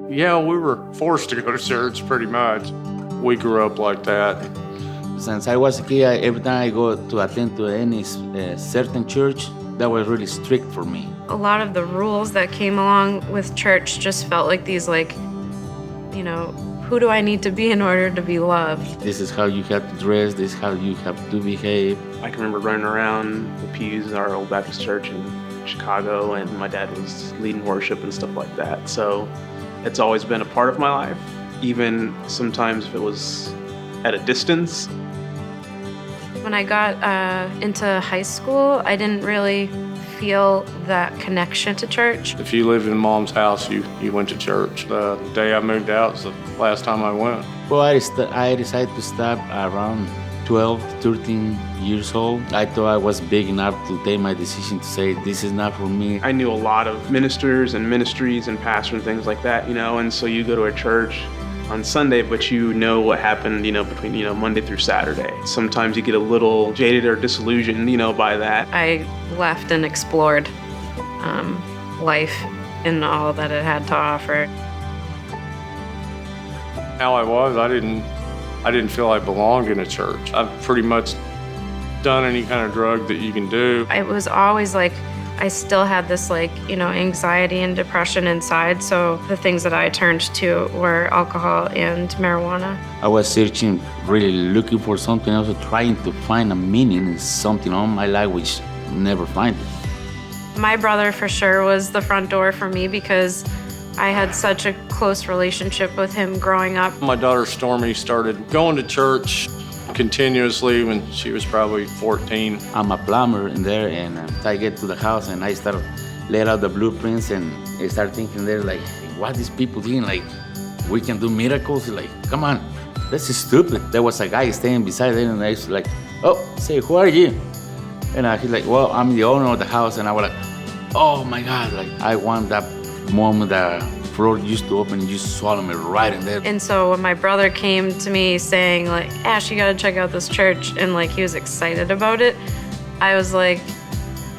Yeah, we were forced to go to church pretty much. We grew up like that. Since I was a kid, every time I go to attend to any certain church, that was really strict for me. A lot of the rules that came along with church just felt like these, who do I need to be in order to be loved? This is how you have to dress, this is how you have to behave. I can remember running around the pews in our old Baptist church in Chicago, and my dad was leading worship and stuff like that. So it's always been a part of my life, even sometimes if it was at a distance. When I got into high school, I didn't really feel that connection to church. If you lived in Mom's house, you went to church. The day I moved out was the last time I went. Well, I decided to stop around 12, 13 years old. I thought I was big enough to take my decision to say, this is not for me. I knew a lot of ministers and ministries and pastors and things like that, and so you go to a church on Sunday, but you know what happened, between, Monday through Saturday. Sometimes you get a little jaded or disillusioned, by that. I left and explored life and all that it had to offer. How I was, I didn't feel I belonged in a church. I've pretty much done any kind of drug that you can do. It was always like I still had this anxiety and depression inside, so the things that I turned to were alcohol and marijuana. I was searching, really looking for something else, trying to find a meaning in something on my life which never find it. My brother for sure was the front door for me because I had such a close relationship with him growing up. My daughter Stormy started going to church continuously when she was probably 14. I'm a plumber in there, and I get to the house and I start laying out the blueprints, and I start thinking there, like, what these people doing? Like, we can do miracles? Like, come on, this is stupid. There was a guy staying beside there, and I was like, oh, say, who are you? And he's like, well, I'm the owner of the house. And I was like, oh my God, like, I want that moment that floor used to open and you swallow me right in there. And so when my brother came to me saying, like, Ash, you gotta check out this church, and he was excited about it, I was like,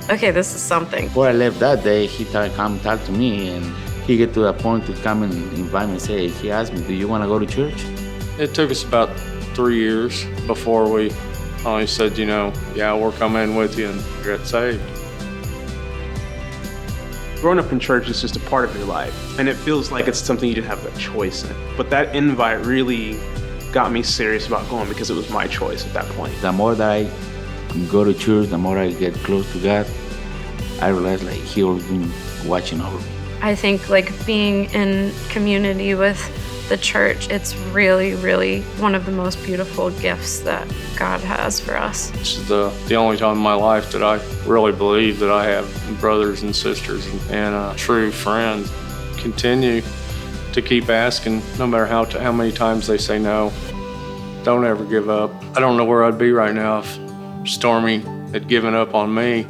okay, this is something. Before I left that day, he come talk to me, and he get to the point to come and invite me and say, he asked me, do you want to go to church? It took us about 3 years before we finally said, yeah, we'll come in with you and get saved. Growing up in church is just a part of your life, and it feels like it's something you didn't have a choice in. But that invite really got me serious about going because it was my choice at that point. The more that I go to church, the more I get close to God, I realize He always been watching over me. I think being in community with the church, it's really, really one of the most beautiful gifts that God has for us. This is the only time in my life that I really believe that I have brothers and sisters and true friends. Continue to keep asking, no matter how many times they say no. Don't ever give up. I don't know where I'd be right now if Stormy had given up on me.